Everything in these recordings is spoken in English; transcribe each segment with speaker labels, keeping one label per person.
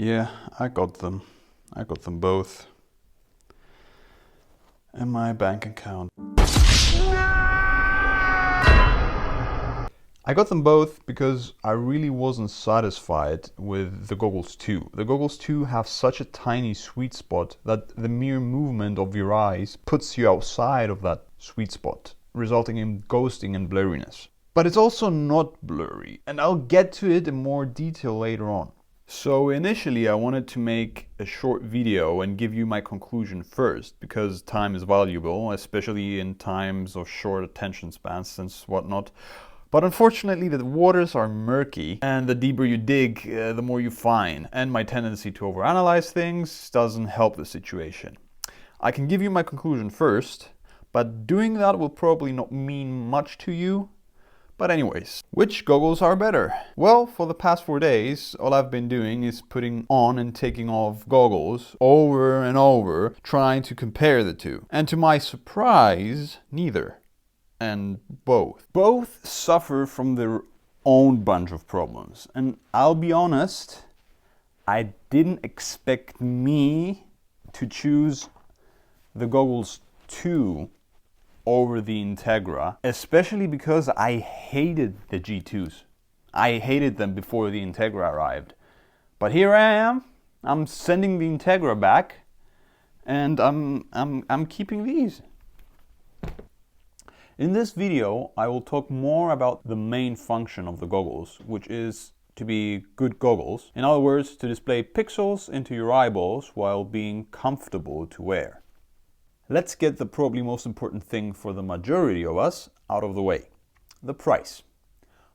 Speaker 1: Yeah, I got them. I got them both in my bank account. I got them both because I really wasn't satisfied with the Goggles 2. The Goggles 2 have such a tiny sweet spot that the mere movement of your eyes puts you outside of that sweet spot, resulting in ghosting and blurriness. But it's also not blurry, and I'll get to it in more detail later on. So initially I wanted to make a short video and give you my conclusion first, because time is valuable, especially in times of short attention spans and whatnot. But unfortunately the waters are murky, and the deeper you dig, the more you find, and my tendency to overanalyze things doesn't help the situation. I can give you my conclusion first, but doing that will probably not mean much to you. But anyways, which goggles are better? Well, for the past 4 days, all I've been doing is putting on and taking off goggles over and over, trying to compare the two. And to my surprise, neither. And both. Both suffer from their own bunch of problems. And I'll be honest, I didn't expect me to choose the Goggles 2 over the Integra, especially because I hated the G2s. I hated them before the Integra arrived. But here I am, I'm sending the Integra back, and I'm keeping these. In this video, I will talk more about the main function of the goggles, which is to be good goggles. In other words, to display pixels into your eyeballs while being comfortable to wear. Let's get the probably most important thing for the majority of us out of the way. The price.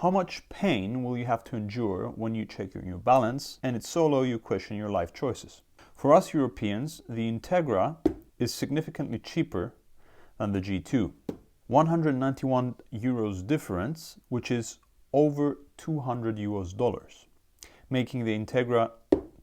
Speaker 1: How much pain will you have to endure when you check your balance and it's so low you question your life choices? For us Europeans, the Integra is significantly cheaper than the G2. 191 euros difference, which is over $200, making the Integra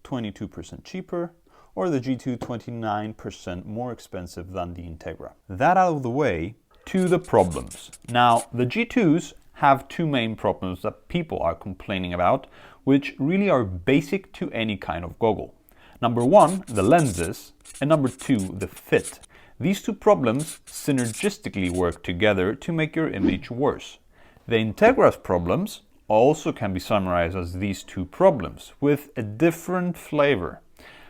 Speaker 1: 22% cheaper, or the G2 29% more expensive than the Integra. That out of the way, to the problems. Now, the G2s have two main problems that people are complaining about, which really are basic to any kind of goggle. Number one, the lenses, and number two, the fit. These two problems synergistically work together to make your image worse. The Integra's problems also can be summarized as these two problems, with a different flavor.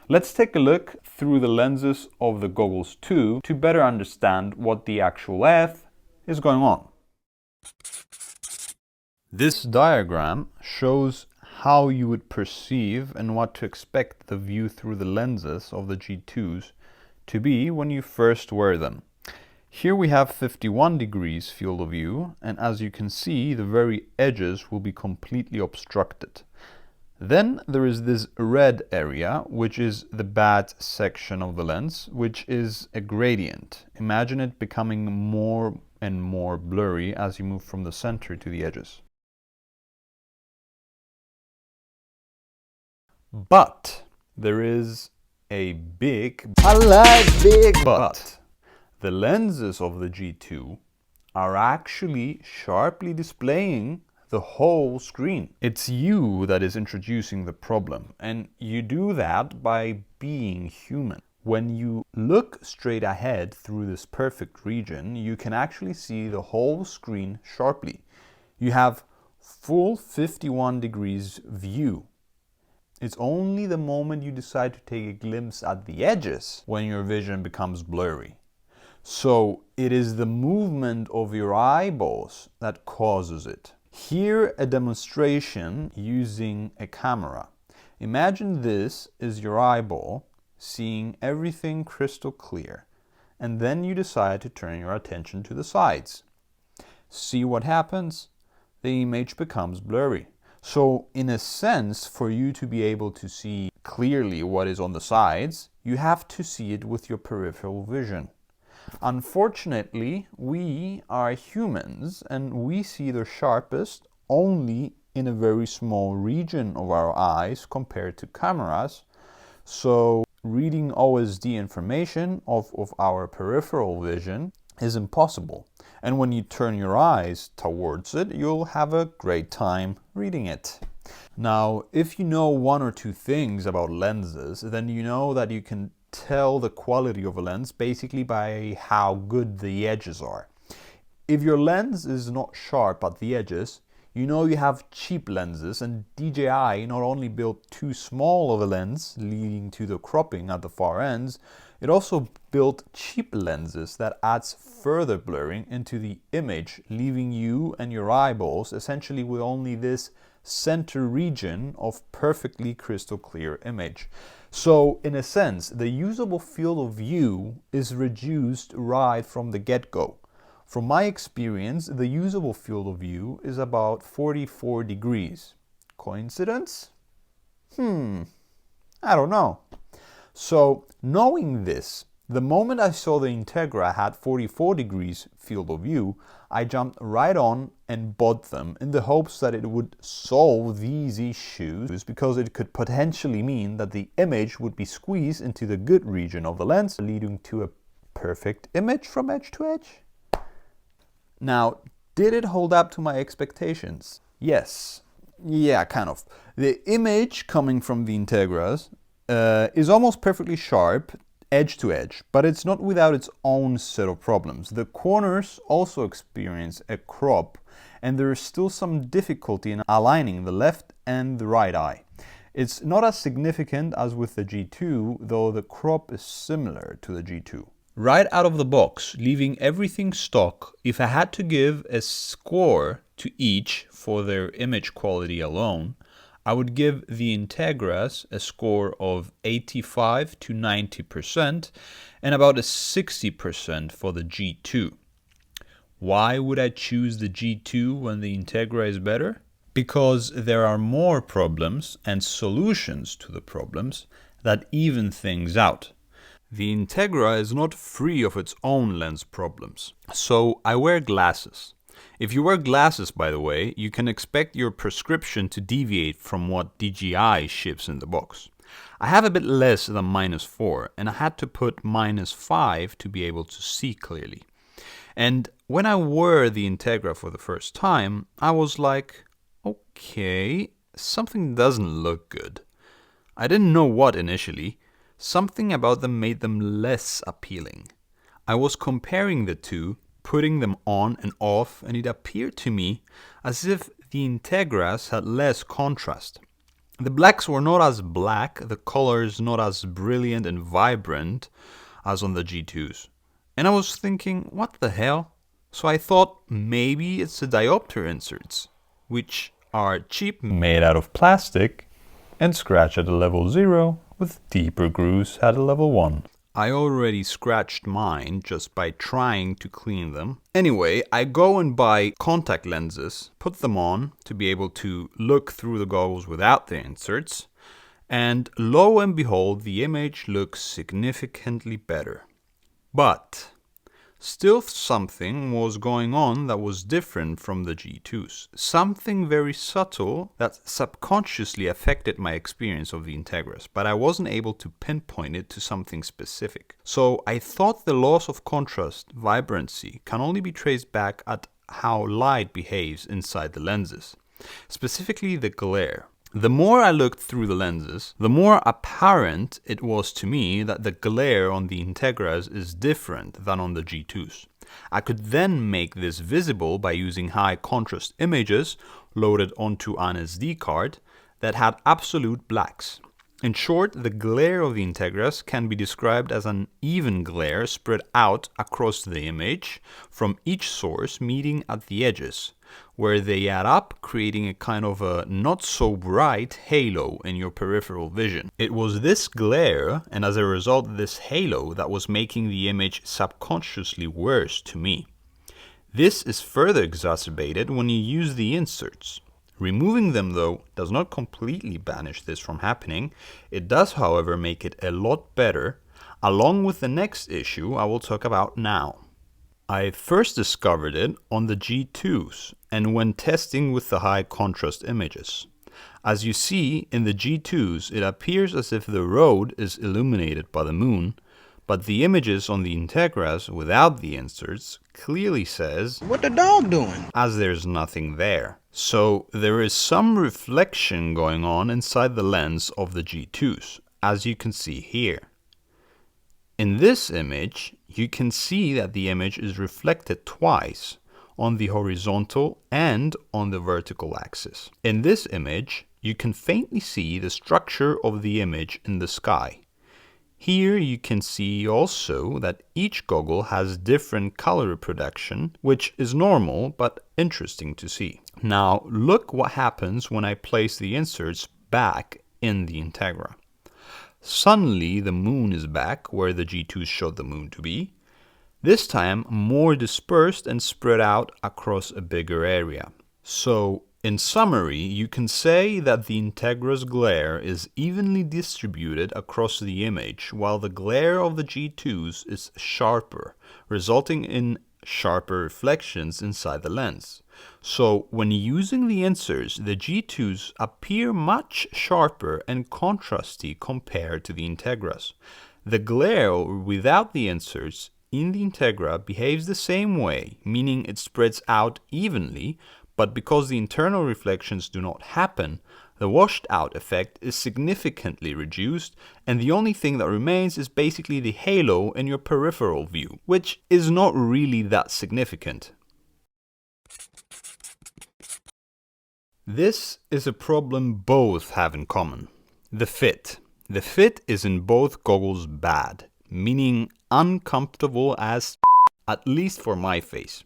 Speaker 1: Let's take a look through the lenses of the Goggles 2 to better understand what the actual F is going on. This diagram shows how you would perceive and what to expect the view through the lenses of the G2s to be when you first wear them. Here we have 51 degrees field of view, and as you can see, the very edges will be completely obstructed. Then there is this red area, which is the bad section of the lens, which is a gradient. Imagine it becoming more and more blurry as you move from the center to the edges. But there is a big but. The lenses of the G2 are actually sharply displaying the whole screen. It's you that is introducing the problem, and you do that by being human. When you look straight ahead through this perfect region, you can actually see the whole screen sharply. You have full 51 degrees view. It's only the moment you decide to take a glimpse at the edges when your vision becomes blurry. So it is the movement of your eyeballs that causes it. Here a demonstration using a camera. Imagine this is your eyeball seeing everything crystal clear, and then you decide to turn your attention to the sides. See what happens? The image becomes blurry. So in a sense, for you to be able to see clearly what is on the sides, you have to see it with your peripheral vision. Unfortunately, we are humans and we see the sharpest only in a very small region of our eyes compared to cameras. So reading OSD information of our peripheral vision is impossible. And when you turn your eyes towards it, you'll have a great time reading it. Now, if you know one or two things about lenses, then you know that you can tell the quality of a lens basically by how good the edges are. If your lens is not sharp at the edges, you know you have cheap lenses, and DJI not only built too small of a lens, leading to the cropping at the far ends, it also built cheap lenses that adds further blurring into the image, leaving you and your eyeballs essentially with only this center region of perfectly crystal clear image. So in a sense, the usable field of view is reduced right from the get-go. From my experience, the usable field of view is about 44 degrees. Coincidence? I don't know. So, knowing this, the moment I saw the Integra had 44 degrees field of view, I jumped right on and bought them in the hopes that it would solve these issues, because it could potentially mean that the image would be squeezed into the good region of the lens, leading to a perfect image from edge to edge. Now, did it hold up to my expectations? Yes. Yeah, kind of. The image coming from the Integras is almost perfectly sharp, edge to edge, but it's not without its own set of problems. The corners also experience a crop, and there is still some difficulty in aligning the left and the right eye. It's not as significant as with the G2, though the crop is similar to the G2. Right out of the box, leaving everything stock, if I had to give a score to each for their image quality alone, I would give the Integras a score of 85 to 90% and about a 60% for the G2. Why would I choose the G2 when the Integra is better? Because there are more problems and solutions to the problems that even things out. The Integra is not free of its own lens problems. So I wear glasses. If you wear glasses, by the way, you can expect your prescription to deviate from what DJI ships in the box. I have a bit less than -4, and I had to put -5 to be able to see clearly. And when I wore the Integra for the first time, I was like, okay, something doesn't look good. I didn't know what initially. Something about them made them less appealing. I was comparing the two, putting them on and off, and it appeared to me as if the Integras had less contrast. The blacks were not as black, the colors not as brilliant and vibrant as on the G2s. And I was thinking, what the hell? So I thought maybe it's the diopter inserts, which are cheap, made out of plastic, and scratch at a level 0 with deeper grooves at a level 1. I already scratched mine just by trying to clean them. Anyway, I go and buy contact lenses, put them on to be able to look through the goggles without the inserts, and lo and behold, the image looks significantly better. But still something was going on that was different from the G2s. Something very subtle that subconsciously affected my experience of the Integras, but I wasn't able to pinpoint it to something specific. So I thought the loss of contrast, vibrancy, can only be traced back at how light behaves inside the lenses, specifically the glare. The more I looked through the lenses, the more apparent it was to me that the glare on the Integras is different than on the G2s. I could then make this visible by using high contrast images loaded onto an SD card that had absolute blacks. In short, the glare of the Integras can be described as an even glare spread out across the image from each source meeting at the edges, where they add up, creating a kind of a not so bright halo in your peripheral vision. It was this glare, and as a result this halo, that was making the image subconsciously worse to me. This is further exacerbated when you use the inserts. Removing them, though, does not completely banish this from happening. It does, however, make it a lot better, along with the next issue I will talk about now. I first discovered it on the G2s and when testing with the high contrast images. As you see, in the G2s, it appears as if the road is illuminated by the moon, but the images on the Integras without the inserts clearly says, "What the dog doing?" as there's nothing there. So there is some reflection going on inside the lens of the G2s, as you can see here. In this image, you can see that the image is reflected twice, on the horizontal and on the vertical axis. In this image, you can faintly see the structure of the image in the sky. Here you can see also that each goggle has different color reproduction, which is normal but interesting to see. Now look what happens when I place the inserts back in the Integra. Suddenly the moon is back where the G2s showed the moon to be. This time more dispersed and spread out across a bigger area. So in summary, you can say that the Integra's glare is evenly distributed across the image, while the glare of the G2s is sharper, resulting in sharper reflections inside the lens. So when using the inserts, the G2s appear much sharper and contrasty compared to the Integras. The glare without the inserts in the Integra behaves the same way, meaning it spreads out evenly, but because the internal reflections do not happen, the washed out effect is significantly reduced, and the only thing that remains is basically the halo in your peripheral view, which is not really that significant. This is a problem both have in common. The fit. The fit is in both goggles bad, meaning uncomfortable as at least for my face.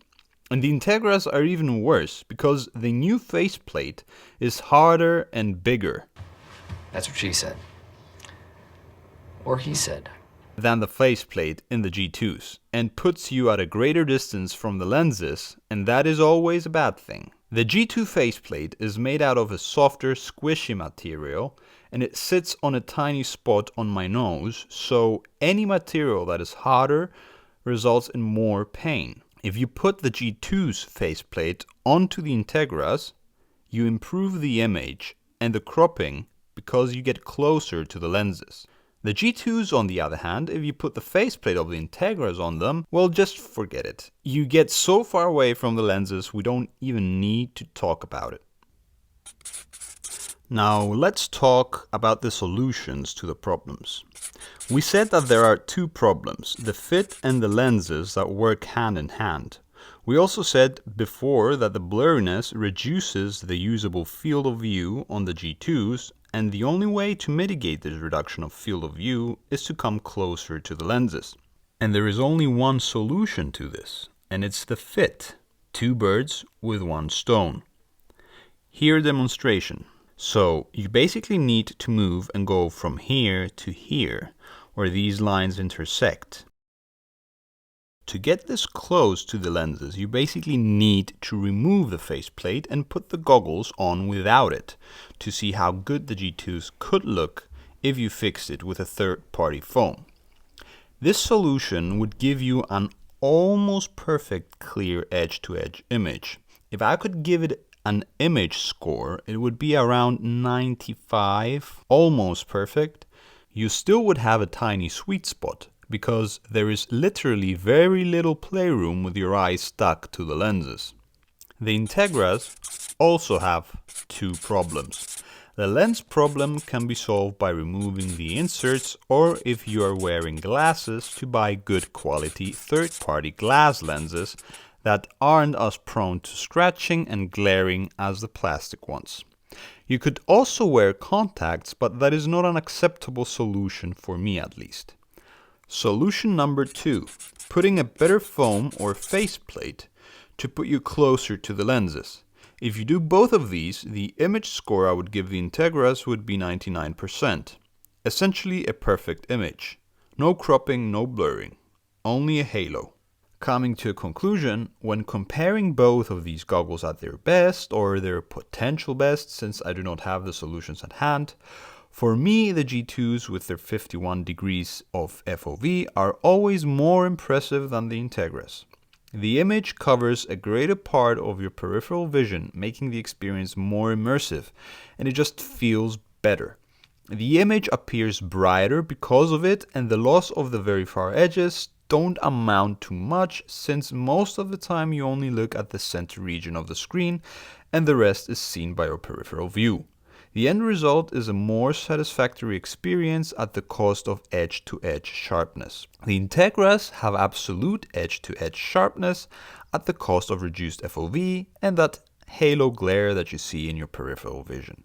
Speaker 1: And the Integras are even worse because the new faceplate is harder and bigger.
Speaker 2: That's what she said. Or he said.
Speaker 1: Than the faceplate in the G2s and puts you at a greater distance from the lenses, and that is always a bad thing. The G2 faceplate is made out of a softer, squishy material, and it sits on a tiny spot on my nose, so any material that is harder results in more pain. If you put the G2's faceplate onto the Integras, you improve the image and the cropping because you get closer to the lenses. The G2s, on the other hand, if you put the faceplate of the Integras on them, well, just forget it. You get so far away from the lenses, we don't even need to talk about it. Now, let's talk about the solutions to the problems. We said that there are two problems, the fit and the lenses that work hand in hand. We also said before that the blurriness reduces the usable field of view on the G2s, and the only way to mitigate this reduction of field of view is to come closer to the lenses. And there is only one solution to this, and it's the fit. Two birds with one stone. Here a demonstration. So you basically need to move and go from here to here, where these lines intersect. To get this close to the lenses, you basically need to remove the faceplate and put the goggles on without it, to see how good the G2s could look if you fixed it with a third-party foam. This solution would give you an almost perfect clear edge-to-edge image. If I could give it an image score, it would be around 95, almost perfect. You still would have a tiny sweet spot, because there is literally very little playroom with your eyes stuck to the lenses. The Integras also have two problems. The lens problem can be solved by removing the inserts, or if you are wearing glasses, to buy good quality third-party glass lenses that aren't as prone to scratching and glaring as the plastic ones. You could also wear contacts, but that is not an acceptable solution for me at least. Solution number 2, putting a better foam or faceplate to put you closer to the lenses. If you do both of these, the image score I would give the Integras would be 99%. Essentially a perfect image. No cropping, no blurring. Only a halo. Coming to a conclusion, when comparing both of these goggles at their best, or their potential best, since I do not have the solutions at hand, for me the G2s with their 51 degrees of FOV are always more impressive than the Integras. The image covers a greater part of your peripheral vision, making the experience more immersive, and it just feels better. The image appears brighter because of it, and the loss of the very far edges don't amount to much, since most of the time you only look at the center region of the screen and the rest is seen by your peripheral view. The end result is a more satisfactory experience at the cost of edge-to-edge sharpness. The Integras have absolute edge-to-edge sharpness at the cost of reduced FOV and that halo glare that you see in your peripheral vision.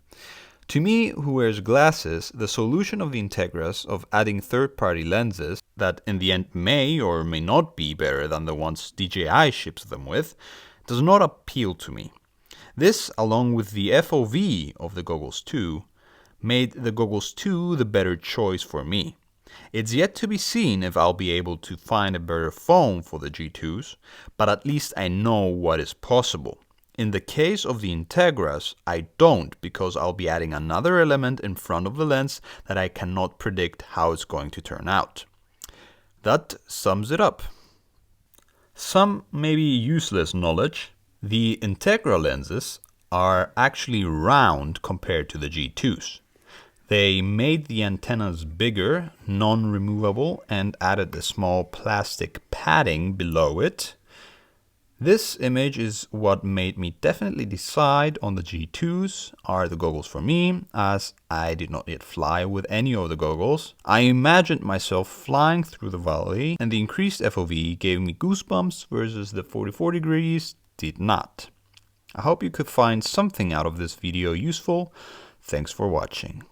Speaker 1: To me, who wears glasses, the solution of the Integras of adding third-party lenses that in the end may or may not be better than the ones DJI ships them with, does not appeal to me. This, along with the FOV of the Goggles 2, made the Goggles 2 the better choice for me. It's yet to be seen if I'll be able to find a better phone for the G2s, but at least I know what is possible. In the case of the Integras, I don't, because I'll be adding another element in front of the lens that I cannot predict how it's going to turn out. That sums it up. Some maybe useless knowledge. The Integra lenses are actually round compared to the G2s. They made the antennas bigger, non-removable, and added a small plastic padding below it. This image is what made me definitely decide on the G2s are the goggles for me, as I did not yet fly with any of the goggles. I imagined myself flying through the valley, and the increased FOV gave me goosebumps versus the 44 degrees did not. I hope you could find something out of this video useful. Thanks for watching.